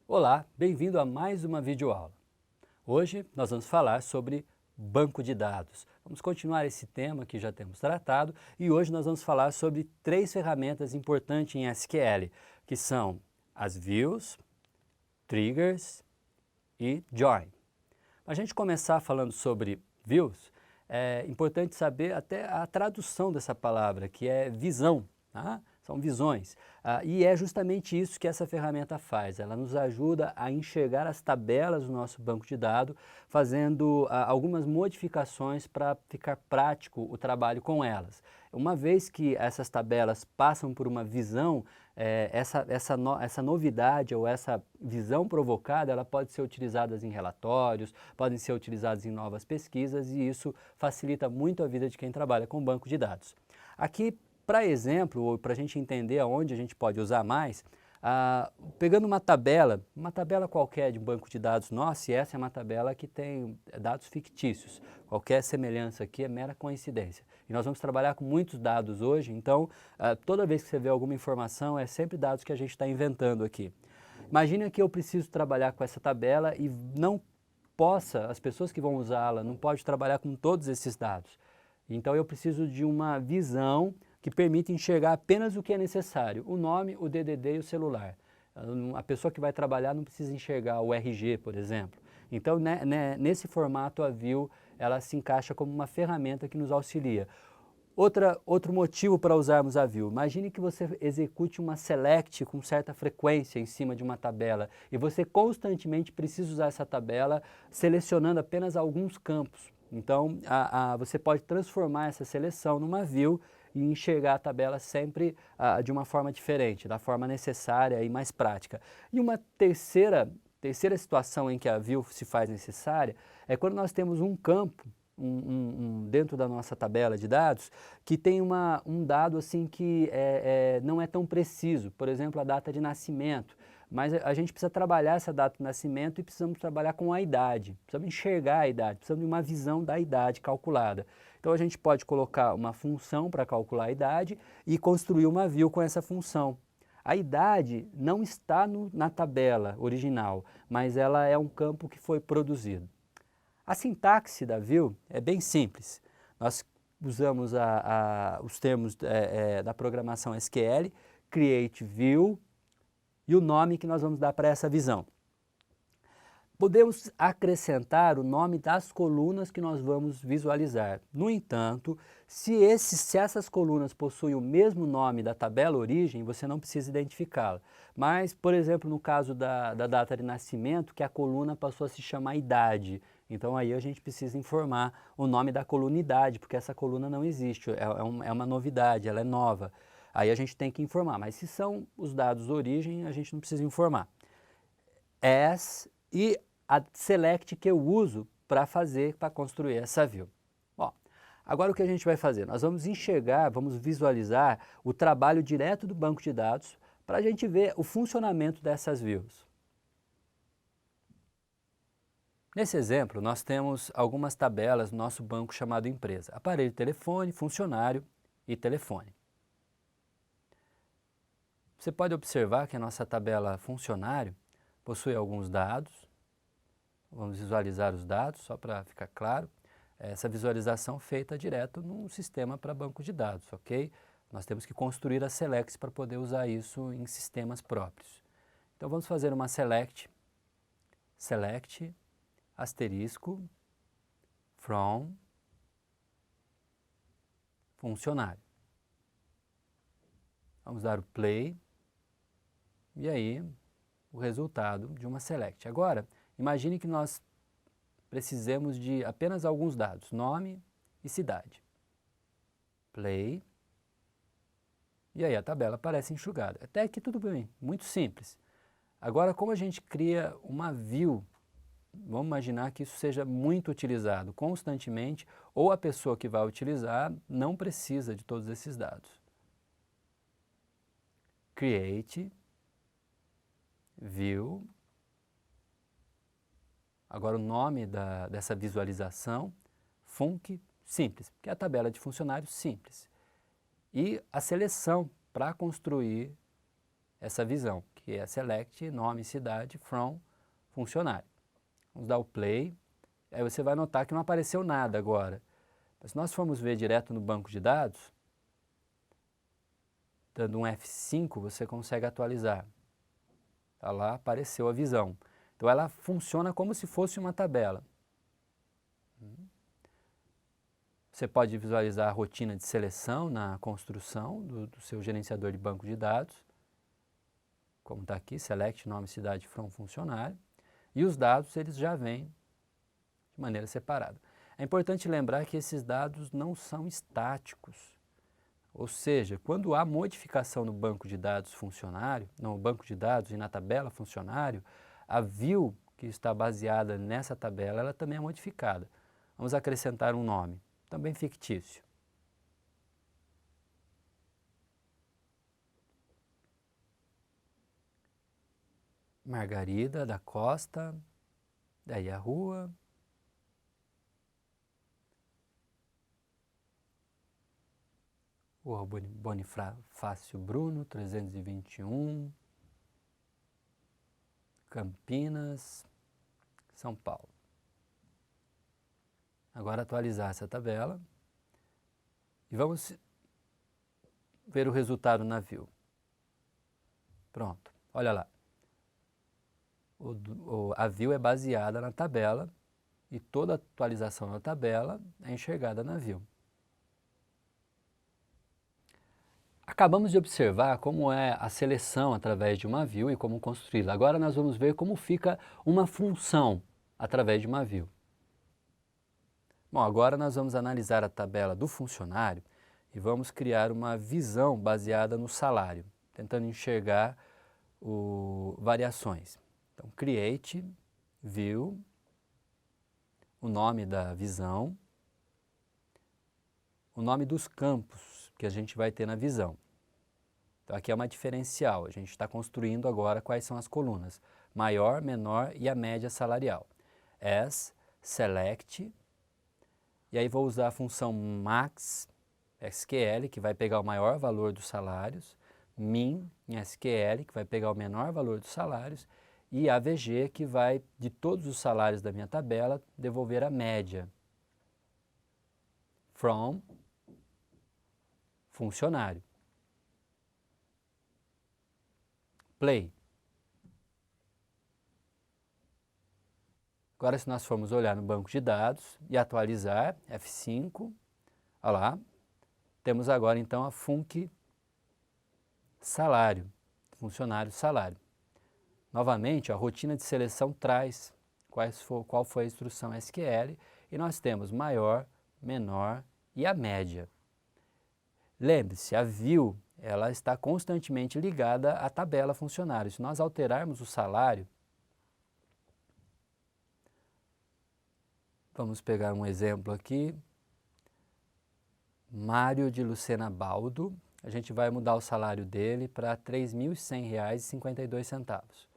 Olá, bem-vindo a mais uma videoaula. Hoje nós vamos falar sobre banco de dados. Vamos continuar esse tema que já temos tratado e hoje nós vamos falar sobre 3 ferramentas importantes em SQL, que são as views, triggers e join. Para a gente começar falando sobre views, é importante saber até a tradução dessa palavra, que é visão, tá? São visões. E é justamente isso que essa ferramenta faz. Ela nos ajuda a enxergar as tabelas do nosso banco de dados, fazendo algumas modificações para ficar prático o trabalho com elas. Uma vez que essas tabelas passam por uma visão, essa novidade ou essa visão provocada, ela pode ser utilizada em relatórios, podem ser utilizadas em novas pesquisas e isso facilita muito a vida de quem trabalha com banco de dados. Aqui, para exemplo, ou para a gente entender aonde a gente pode usar mais, pegando uma tabela qualquer de banco de dados nosso, e essa é uma tabela que tem dados fictícios, qualquer semelhança aqui é mera coincidência. E nós vamos trabalhar com muitos dados hoje, então toda vez que você vê alguma informação é sempre dados que a gente está inventando aqui. Imagina que eu preciso trabalhar com essa tabela e as pessoas que vão usá-la não podem trabalhar com todos esses dados. Então eu preciso de uma visão que permite enxergar apenas o que é necessário, o nome, o DDD e o celular. A pessoa que vai trabalhar não precisa enxergar o RG, por exemplo. Então, nesse formato, a View ela se encaixa como uma ferramenta que nos auxilia. Outro motivo para usarmos a View, imagine que você execute uma select com certa frequência em cima de uma tabela e você constantemente precisa usar essa tabela selecionando apenas alguns campos. Então, você pode transformar essa seleção numa View e enxergar a tabela sempre de uma forma diferente, da forma necessária e mais prática. E uma terceira situação em que a View se faz necessária é quando nós temos um campo dentro da nossa tabela de dados que tem um dado assim que não é tão preciso, por exemplo, a data de nascimento. Mas a gente precisa trabalhar essa data de nascimento e precisamos trabalhar com a idade, precisamos enxergar a idade, precisamos de uma visão da idade calculada. Então a gente pode colocar uma função para calcular a idade e construir uma view com essa função. A idade não está na tabela original, mas ela é um campo que foi produzido. A sintaxe da view é bem simples. Nós usamos os termos da programação SQL, create view, e o nome que nós vamos dar para essa visão. Podemos acrescentar o nome das colunas que nós vamos visualizar. No entanto, se essas colunas possuem o mesmo nome da tabela origem, você não precisa identificá-la. Mas, por exemplo, no caso da data de nascimento, que a coluna passou a se chamar idade. Então aí a gente precisa informar o nome da coluna idade, porque essa coluna não existe, é uma novidade, ela é nova. Aí a gente tem que informar, mas se são os dados de origem, a gente não precisa informar. As e a select que eu uso para construir essa view. Ó, agora o que a gente vai fazer? Nós vamos enxergar, vamos visualizar o trabalho direto do banco de dados para a gente ver o funcionamento dessas views. Nesse exemplo, nós temos algumas tabelas no nosso banco chamado empresa. Aparelho de telefone, funcionário e telefone. Você pode observar que a nossa tabela funcionário possui alguns dados. Vamos visualizar os dados, só para ficar claro. Essa visualização feita direto num sistema para banco de dados, ok? Nós temos que construir as selects para poder usar isso em sistemas próprios. Então vamos fazer uma select, asterisco, from, funcionário. Vamos dar o play. E aí, o resultado de uma select. Agora, imagine que nós precisemos de apenas alguns dados, nome e cidade. Play. E aí a tabela aparece enxugada. Até aqui tudo bem, muito simples. Agora, como a gente cria uma view, vamos imaginar que isso seja muito utilizado constantemente, ou a pessoa que vai utilizar não precisa de todos esses dados. Create, View. Agora o nome dessa visualização, Func simples, que é a tabela de funcionários simples. E a seleção para construir essa visão, que é Select, nome, cidade, from, funcionário. Vamos dar o play, aí você vai notar que não apareceu nada agora. Mas se nós formos ver direto no banco de dados, dando um F5, você consegue atualizar. Tá lá, apareceu a visão. Então ela funciona como se fosse uma tabela. Você pode visualizar a rotina de seleção na construção do seu gerenciador de banco de dados, como está aqui, select, nome, cidade, from, funcionário, e os dados eles já vêm de maneira separada. É importante lembrar que esses dados não são estáticos, ou seja, quando há modificação no banco de dados funcionário, no banco de dados e na tabela funcionário, a view que está baseada nessa tabela, ela também é modificada. Vamos acrescentar um nome, também fictício. Margarida da Costa, daí a rua. Rua Bonifácio Bruno, 321, Campinas, São Paulo. Agora atualizar essa tabela e vamos ver o resultado na view. Pronto, olha lá. A view é baseada na tabela e toda atualização na tabela é enxergada na view. Acabamos de observar como é a seleção através de uma view e como construí-la. Agora nós vamos ver como fica uma função através de uma view. Bom, agora nós vamos analisar a tabela do funcionário e vamos criar uma visão baseada no salário, tentando enxergar variações. Então, Create, View, o nome da visão, o nome dos campos que a gente vai ter na visão. Então, aqui é uma diferencial, a gente está construindo agora quais são as colunas, maior, menor e a média salarial. As, Select, e aí vou usar a função Max, SQL, que vai pegar o maior valor dos salários, Min, em SQL, que vai pegar o menor valor dos salários, e AVG, que vai, de todos os salários da minha tabela, devolver a média. From, funcionário. Play. Agora, se nós formos olhar no banco de dados e atualizar, F5, olha lá, temos agora então a func salário, funcionário salário. Novamente, a rotina de seleção traz qual foi a instrução SQL e nós temos maior, menor e a média. Lembre-se, a view ela está constantemente ligada à tabela funcionário. Se nós alterarmos o salário, vamos pegar um exemplo aqui, Mário de Lucena Baldo, a gente vai mudar o salário dele para R$ 3.100,52.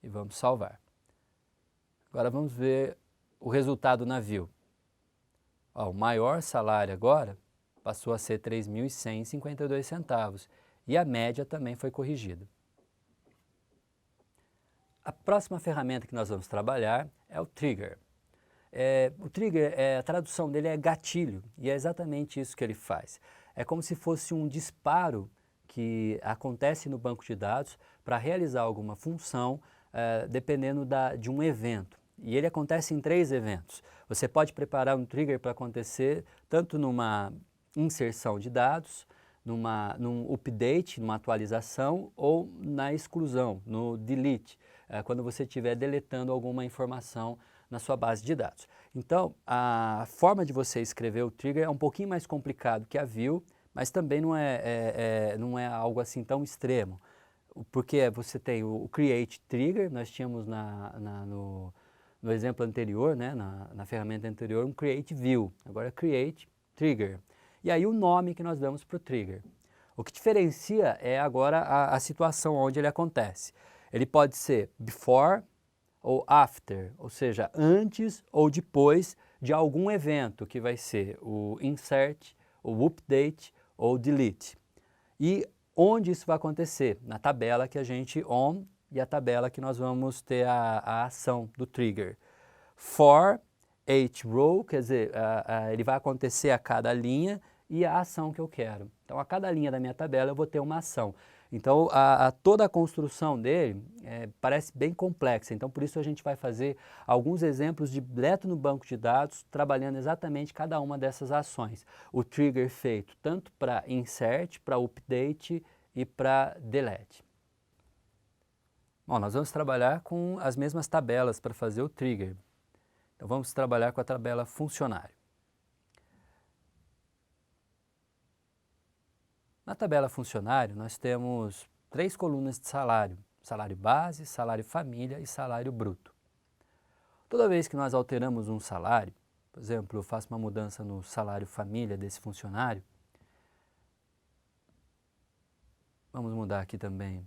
E vamos salvar. Agora vamos ver o resultado na view. Ó, o maior salário agora passou a ser R$ 3.100,52 e a média também foi corrigida. A próxima ferramenta que nós vamos trabalhar é o Trigger. O Trigger, a tradução dele é gatilho e é exatamente isso que ele faz. É como se fosse um disparo que acontece no banco de dados para realizar alguma função dependendo de um evento. E ele acontece em 3 eventos. Você pode preparar um trigger para acontecer tanto numa inserção de dados, num update, numa atualização ou na exclusão, no delete, quando você estiver deletando alguma informação na sua base de dados. Então, a forma de você escrever o trigger é um pouquinho mais complicado que a view, mas também não é algo assim tão extremo. Porque você tem o create trigger, nós tínhamos no exemplo anterior, né, na ferramenta anterior, um create view, agora create trigger. E aí o nome que nós damos para o trigger. O que diferencia é agora a situação onde ele acontece. Ele pode ser before ou after, ou seja, antes ou depois de algum evento, que vai ser o insert, o update ou delete. E onde isso vai acontecer? Na tabela que a gente on e a tabela que nós vamos ter a ação do trigger. For each row, quer dizer, ele vai acontecer a cada linha e a ação que eu quero. Então, a cada linha da minha tabela eu vou ter uma ação. Então, toda a construção dele parece bem complexa. Então, por isso a gente vai fazer alguns exemplos direto no banco de dados, trabalhando exatamente cada uma dessas ações. O trigger feito tanto para insert, para update e para delete. Bom, nós vamos trabalhar com as mesmas tabelas para fazer o trigger. Então, vamos trabalhar com a tabela funcionário. Na tabela funcionário, nós temos 3 colunas de salário: salário base, salário família e salário bruto. Toda vez que nós alteramos um salário, por exemplo, eu faço uma mudança no salário família desse funcionário, vamos mudar aqui também.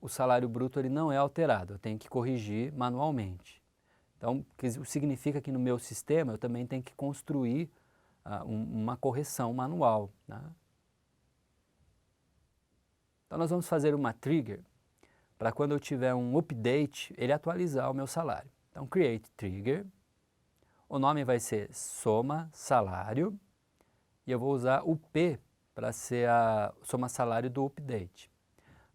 O salário bruto ele não é alterado, eu tenho que corrigir manualmente. Então, significa que no meu sistema eu também tenho que construir uma correção manual. Né? Então, nós vamos fazer uma trigger para quando eu tiver um update, ele atualizar o meu salário. Então, create trigger, o nome vai ser soma salário, e eu vou usar o P para ser a soma salário do update.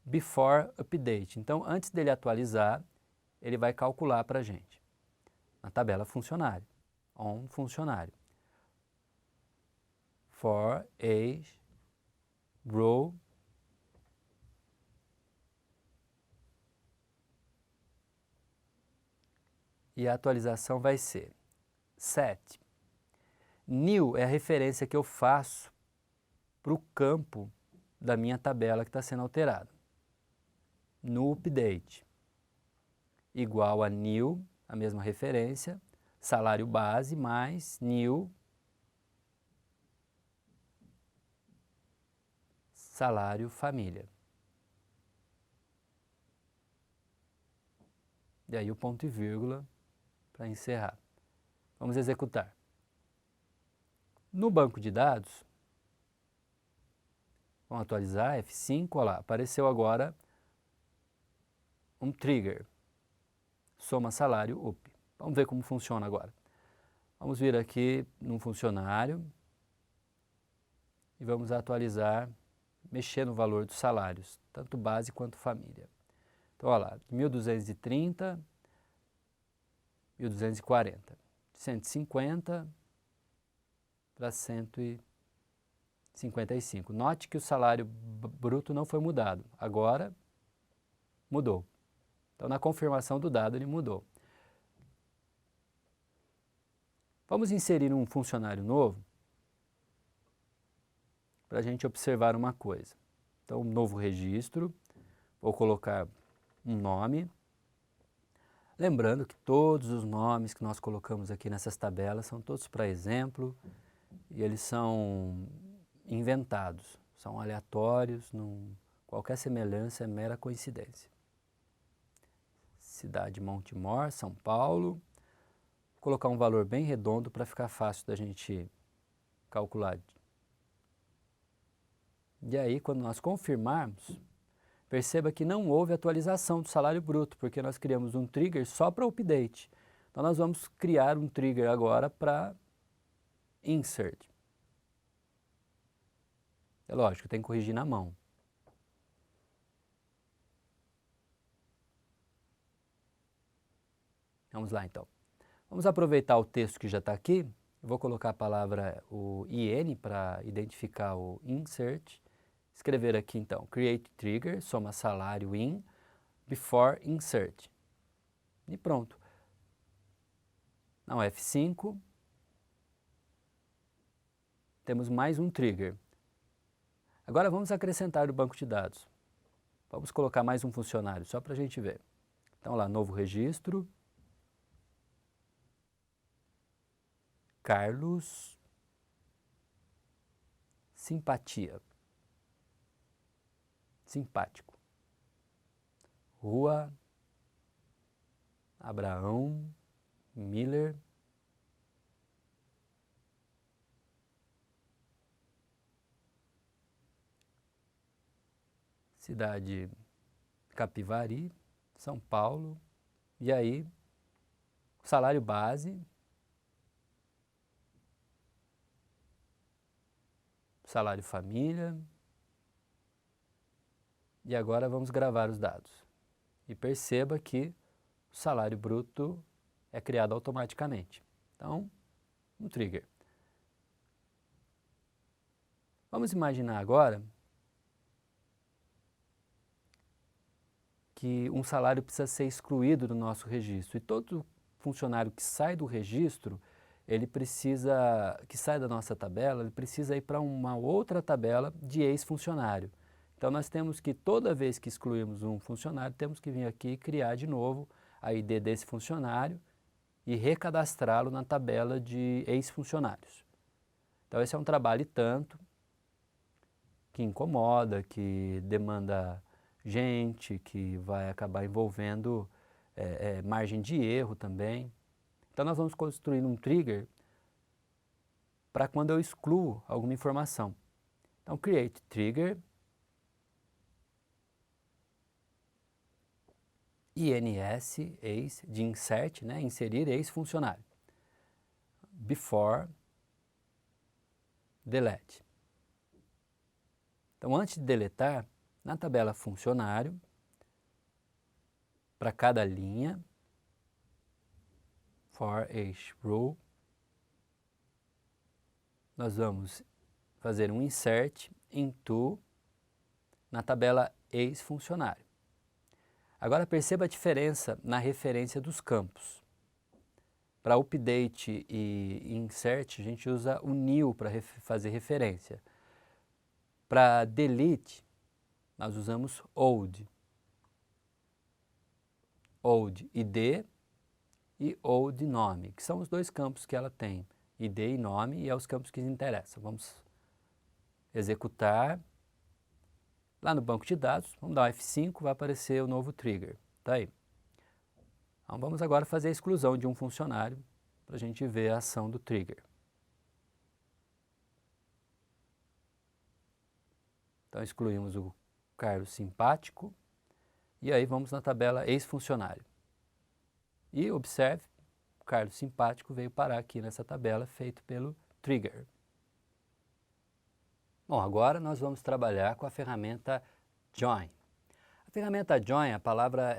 Before update, então antes dele atualizar, ele vai calcular para a gente. Na tabela funcionário, on funcionário. For each row e a atualização vai ser set. New é a referência que eu faço para o campo da minha tabela que está sendo alterado. No update, igual a new, a mesma referência, salário base mais new, salário família. E aí o ponto e vírgula para encerrar. Vamos executar. No banco de dados, vamos atualizar, F5, olha lá, apareceu agora um trigger, soma salário up. Vamos ver como funciona agora. Vamos vir aqui num funcionário e vamos atualizar, mexer no valor dos salários, tanto base quanto família. Então, olha lá, 1.230, 1.240, 150 para 155. Note que o salário bruto não foi mudado, agora mudou. Então, na confirmação do dado, ele mudou. Vamos inserir um funcionário novo para a gente observar uma coisa. Então, um novo registro, vou colocar um nome. Lembrando que todos os nomes que nós colocamos aqui nessas tabelas são todos para exemplo e eles são inventados, são aleatórios, qualquer semelhança é mera coincidência. Cidade Montemor, São Paulo. Vou colocar um valor bem redondo para ficar fácil da gente calcular. E aí, quando nós confirmarmos, perceba que não houve atualização do salário bruto, porque nós criamos um trigger só para update. Então, nós vamos criar um trigger agora para insert. É lógico, tem que corrigir na mão. Vamos lá, então. Vamos aproveitar o texto que já está aqui. Eu vou colocar a palavra, o IN, para identificar o insert. Escrever aqui, então, create trigger, soma salário in, before insert. E pronto. Não, F5. Temos mais um trigger. Agora vamos acrescentar o banco de dados. Vamos colocar mais um funcionário, só para a gente ver. Então, lá, novo registro. Carlos simpatia. Simpático. Rua Abraão Miller. Cidade Capivari, São Paulo. E aí, salário base, salário família. E agora vamos gravar os dados. E perceba que o salário bruto é criado automaticamente. Então, um trigger. Vamos imaginar agora que um salário precisa ser excluído do nosso registro. E todo funcionário que sai do registro, que sai da nossa tabela, ele precisa ir para uma outra tabela de ex-funcionário. Então nós temos que, toda vez que excluímos um funcionário, temos que vir aqui e criar de novo a ID desse funcionário e recadastrá-lo na tabela de ex-funcionários. Então esse é um trabalho tanto que incomoda, que demanda gente, que vai acabar envolvendo margem de erro também. Então nós vamos construir um trigger para quando eu excluo alguma informação. Então create trigger INS, ex, de insert, né, inserir ex-funcionário. Before delete. Então antes de deletar, na tabela funcionário, para cada linha, for each row, nós vamos fazer um insert into na tabela ex-funcionário. Agora perceba a diferença na referência dos campos. Para update e insert, a gente usa o new para fazer referência. Para delete, nós usamos old. Old ID e old nome, que são os dois campos que ela tem. ID e nome, e é os campos que nos interessam. Vamos executar. Lá no banco de dados, vamos dar um F5, vai aparecer o novo trigger. Tá aí. Então vamos agora fazer a exclusão de um funcionário para a gente ver a ação do trigger. Então excluímos o Carlos Simpático e aí vamos na tabela ex-funcionário. E observe, o Carlos Simpático veio parar aqui nessa tabela feito pelo trigger. Bom, agora nós vamos trabalhar com a ferramenta Join. A ferramenta Join, a palavra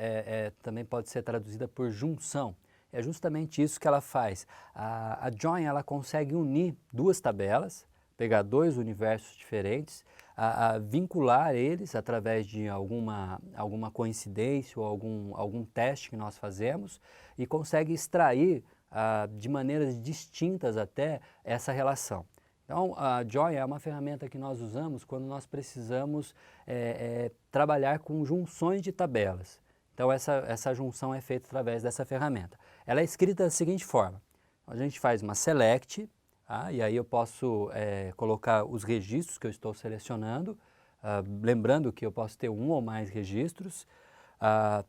também pode ser traduzida por junção. É justamente isso que ela faz. A Join ela consegue unir duas tabelas, pegar dois universos diferentes, vincular eles através de alguma coincidência ou algum teste que nós fazemos e consegue extrair de maneiras distintas até essa relação. Então, a Join é uma ferramenta que nós usamos quando nós precisamos trabalhar com junções de tabelas. Então, essa junção é feita através dessa ferramenta. Ela é escrita da seguinte forma. A gente faz uma select, e aí eu posso colocar os registros que eu estou selecionando, lembrando que eu posso ter um ou mais registros,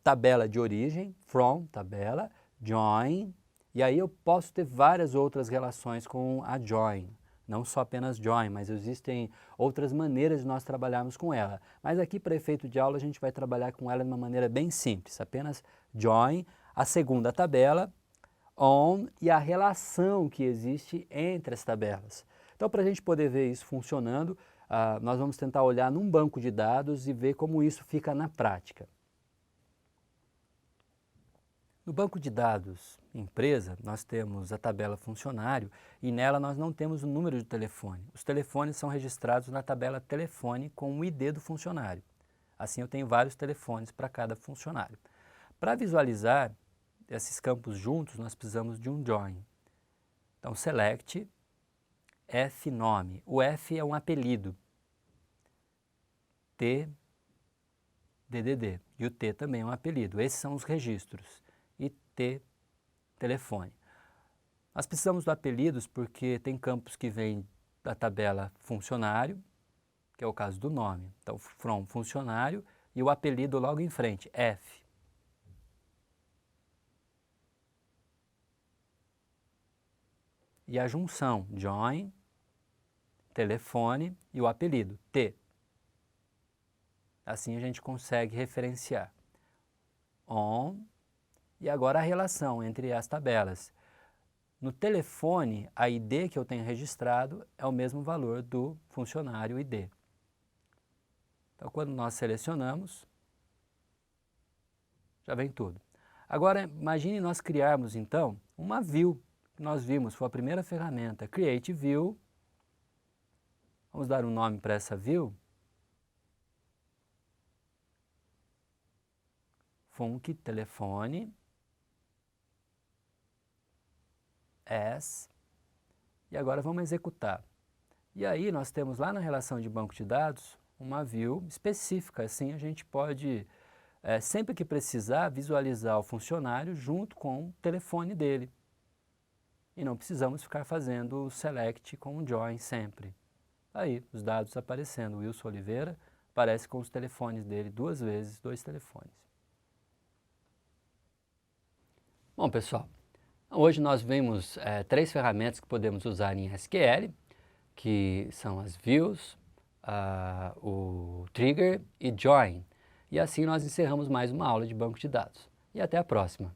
tabela de origem, from, tabela, join, e aí eu posso ter várias outras relações com a join. Não só apenas join, mas existem outras maneiras de nós trabalharmos com ela. Mas aqui, para efeito de aula, a gente vai trabalhar com ela de uma maneira bem simples. Apenas join, a segunda tabela, on e a relação que existe entre as tabelas. Então, para a gente poder ver isso funcionando, nós vamos tentar olhar num banco de dados e ver como isso fica na prática. No banco de dados empresa, nós temos a tabela funcionário e nela nós não temos o número de telefone. Os telefones são registrados na tabela telefone com o ID do funcionário. Assim eu tenho vários telefones para cada funcionário. Para visualizar esses campos juntos, nós precisamos de um join. Então select F nome. O F é um apelido. T DDD. E o T também é um apelido. Esses são os registros. E T, telefone. Nós precisamos do apelidos porque tem campos que vêm da tabela funcionário que é o caso do nome. Então, from, funcionário, e o apelido logo em frente, F. E a junção, join, telefone e o apelido, T. Assim a gente consegue referenciar. On, e agora a relação entre as tabelas. No telefone, a ID que eu tenho registrado é o mesmo valor do funcionário ID. Então, quando nós selecionamos, já vem tudo. Agora, imagine nós criarmos, então, uma view. Nós vimos, foi a primeira ferramenta, Create View. Vamos dar um nome para essa view. Func, telefone, as, e agora vamos executar. E aí nós temos lá na relação de banco de dados uma view específica, assim a gente pode, sempre que precisar, visualizar o funcionário junto com o telefone dele. E não precisamos ficar fazendo o select com o join sempre. Aí, os dados aparecendo, Wilson Oliveira aparece com os telefones dele 2 vezes, 2 telefones. Bom, pessoal, hoje nós vimos 3 ferramentas que podemos usar em SQL, que são as views, o trigger e join. E assim nós encerramos mais uma aula de banco de dados. E até a próxima!